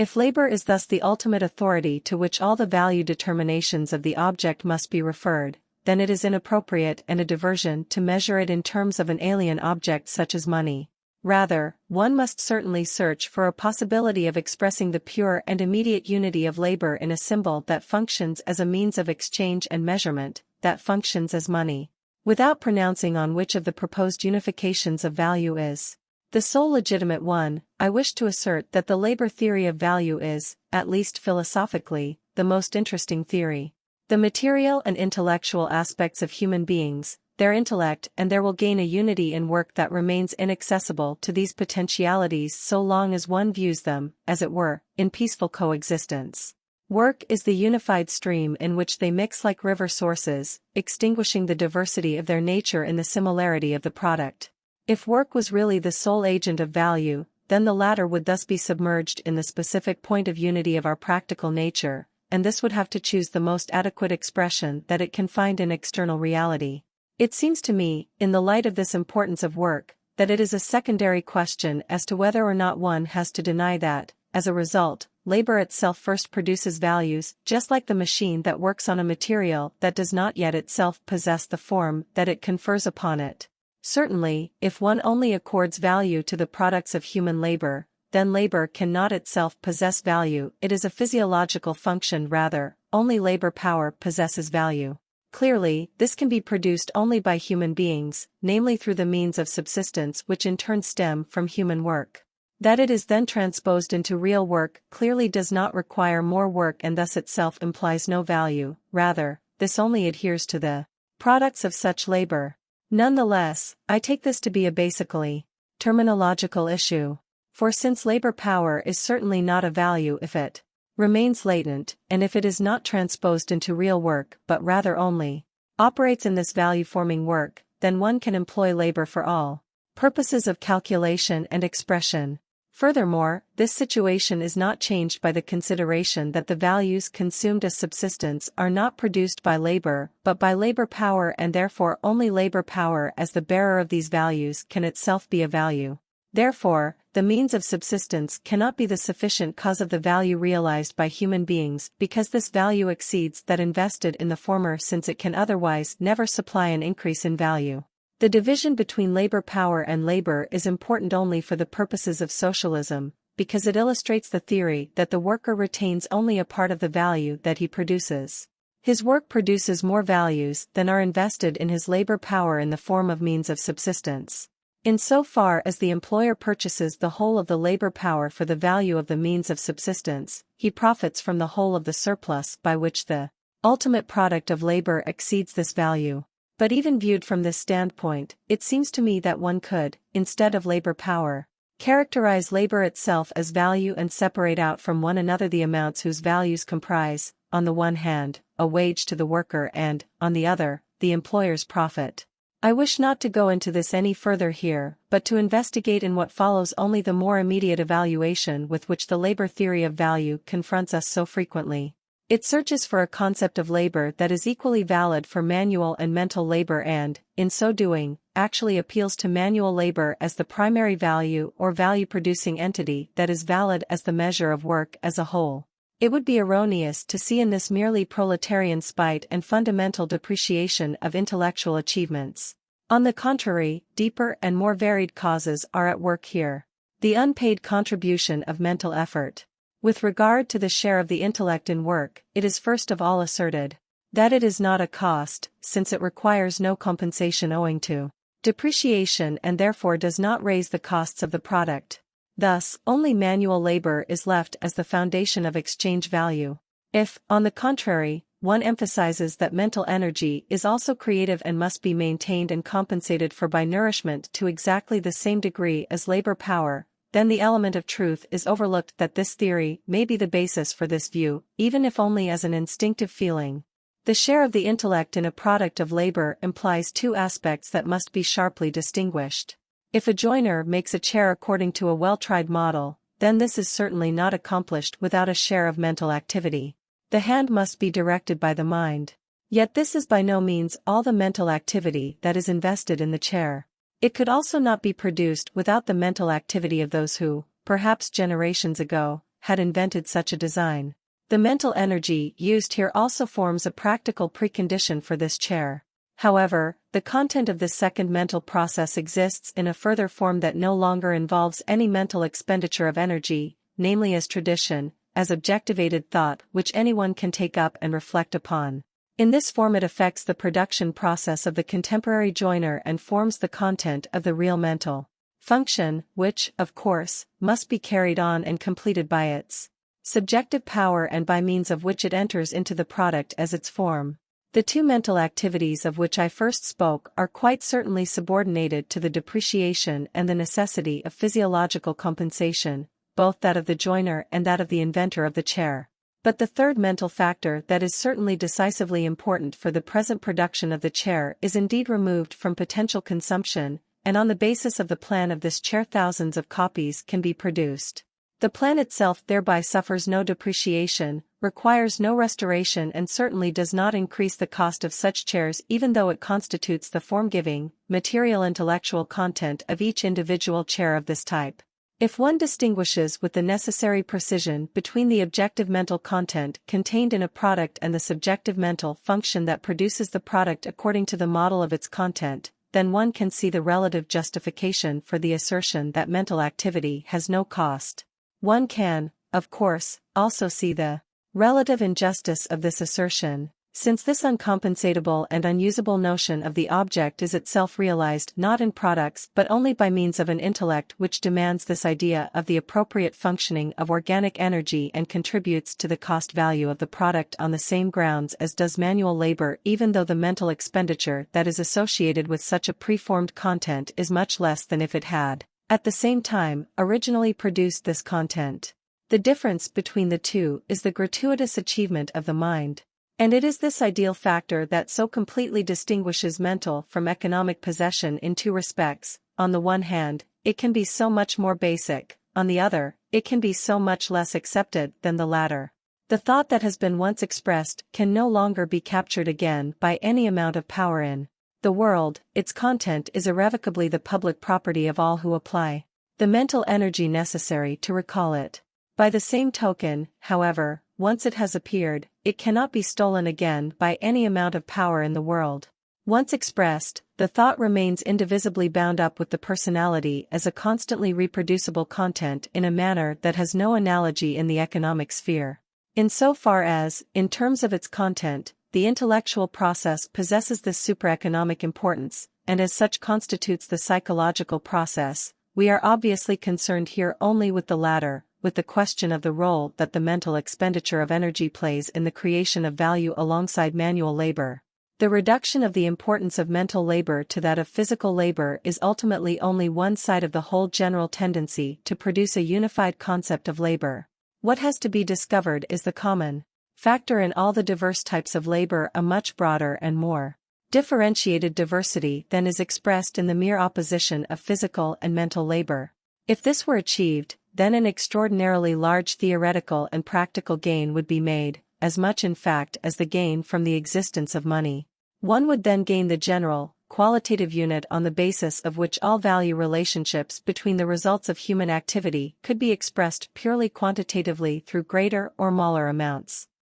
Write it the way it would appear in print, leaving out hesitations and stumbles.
If labor is thus the ultimate authority to which all the value determinations of the object must be referred, then it is inappropriate and a diversion to measure it in terms of an alien object such as money. Rather, one must certainly search for a possibility of expressing the pure and immediate unity of labor in a symbol that functions as a means of exchange and measurement, that functions as money. Without pronouncing on which of the proposed unifications of value is the sole legitimate one, I wish to assert that the labor theory of value is, at least philosophically, the most interesting theory. The material and intellectual aspects of human beings, their intellect and there will gain a unity in work that remains inaccessible to these potentialities so long as one views them, as it were, in peaceful coexistence. Work is the unified stream in which they mix like river sources, extinguishing the diversity of their nature in the similarity of the product. If work was really the sole agent of value, then the latter would thus be submerged in the specific point of unity of our practical nature, and this would have to choose the most adequate expression that it can find in external reality. It seems to me, in the light of this importance of work, that it is a secondary question as to whether or not one has to deny that, as a result, labor itself first produces values, just like the machine that works on a material that does not yet itself possess the form that it confers upon it. Certainly, if one only accords value to the products of human labor, then labor cannot itself possess value. It is a physiological function rather, only labor power possesses value. Clearly, this can be produced only by human beings, namely through the means of subsistence which in turn stem from human work. That it is then transposed into real work clearly does not require more work and thus itself implies no value, rather, this only adheres to the products of such labor. Nonetheless, I take this to be a basically terminological issue. For since labor power is certainly not a value if it remains latent, and if it is not transposed into real work but rather only operates in this value-forming work, then one can employ labor for all purposes of calculation and expression. Furthermore, this situation is not changed by the consideration that the values consumed as subsistence are not produced by labor but by labor power, and therefore only labor power as the bearer of these values can itself be a value. Therefore, the means of subsistence cannot be the sufficient cause of the value realized by human beings because this value exceeds that invested in the former, since it can otherwise never supply an increase in value. The division between labor power and labor is important only for the purposes of socialism, because it illustrates the theory that the worker retains only a part of the value that he produces. His work produces more values than are invested in his labor power in the form of means of subsistence. In so far as the employer purchases the whole of the labor power for the value of the means of subsistence, he profits from the whole of the surplus by which the ultimate product of labor exceeds this value. But even viewed from this standpoint, it seems to me that one could, instead of labor power, characterize labor itself as value and separate out from one another the amounts whose values comprise, on the one hand, a wage to the worker and, on the other, the employer's profit. I wish not to go into this any further here, but to investigate in what follows only the more immediate evaluation with which the labor theory of value confronts us so frequently. It searches for a concept of labor that is equally valid for manual and mental labor and, in so doing, actually appeals to manual labor as the primary value or value-producing entity that is valid as the measure of work as a whole. It would be erroneous to see in this merely proletarian spite and fundamental depreciation of intellectual achievements. On the contrary, deeper and more varied causes are at work here. The unpaid contribution of mental effort. With regard to the share of the intellect in work, it is first of all asserted that it is not a cost, since it requires no compensation owing to depreciation and therefore does not raise the costs of the product. Thus, only manual labor is left as the foundation of exchange value. If, on the contrary, one emphasizes that mental energy is also creative and must be maintained and compensated for by nourishment to exactly the same degree as labor power, then the element of truth is overlooked that this theory may be the basis for this view, even if only as an instinctive feeling. The share of the intellect in a product of labor implies two aspects that must be sharply distinguished. If a joiner makes a chair according to a well-tried model, then this is certainly not accomplished without a share of mental activity. The hand must be directed by the mind. Yet this is by no means all the mental activity that is invested in the chair. It could also not be produced without the mental activity of those who, perhaps generations ago, had invented such a design. The mental energy used here also forms a practical precondition for this chair. However, the content of this second mental process exists in a further form that no longer involves any mental expenditure of energy, namely as tradition, as objectivated thought which anyone can take up and reflect upon. In this form it affects the production process of the contemporary joiner and forms the content of the real mental function, which, of course, must be carried on and completed by its subjective power and by means of which it enters into the product as its form. The two mental activities of which I first spoke are quite certainly subordinated to the depreciation and the necessity of physiological compensation, both that of the joiner and that of the inventor of the chair. But the third mental factor that is certainly decisively important for the present production of the chair is indeed removed from potential consumption, and on the basis of the plan of this chair thousands of copies can be produced. The plan itself thereby suffers no depreciation, requires no restoration and certainly does not increase the cost of such chairs even though it constitutes the form-giving, material intellectual content of each individual chair of this type. If one distinguishes with the necessary precision between the objective mental content contained in a product and the subjective mental function that produces the product according to the model of its content, then one can see the relative justification for the assertion that mental activity has no cost. One can, of course, also see the relative injustice of this assertion, since this uncompensatable and unusable notion of the object is itself realized not in products but only by means of an intellect which demands this idea of the appropriate functioning of organic energy and contributes to the cost value of the product on the same grounds as does manual labor, even though the mental expenditure that is associated with such a preformed content is much less than if it had, at the same time, originally produced this content. The difference between the two is the gratuitous achievement of the mind. And it is this ideal factor that so completely distinguishes mental from economic possession in two respects. On the one hand, it can be so much more basic, on the other, it can be so much less accepted than the latter. The thought that has been once expressed can no longer be captured again by any amount of power in the world. Its content is irrevocably the public property of all who apply the mental energy necessary to recall it. By the same token, however, once it has appeared, it cannot be stolen again by any amount of power in the world. Once expressed, the thought remains indivisibly bound up with the personality as a constantly reproducible content in a manner that has no analogy in the economic sphere. In so far as, in terms of its content, the intellectual process possesses this supraeconomic importance, and as such constitutes the psychological process, we are obviously concerned here only with the latter, with the question of the role that the mental expenditure of energy plays in the creation of value alongside manual labor. The reduction of the importance of mental labor to that of physical labor is ultimately only one side of the whole general tendency to produce a unified concept of labor. What has to be discovered is the common factor in all the diverse types of labor, a much broader and more differentiated diversity than is expressed in the mere opposition of physical and mental labor. If this were achieved, then an extraordinarily large theoretical and practical gain would be made, as much in fact as the gain from the existence of money. One would then gain the general, qualitative unit on the basis of which all value relationships between the results of human activity could be expressed purely quantitatively through greater or smaller amounts.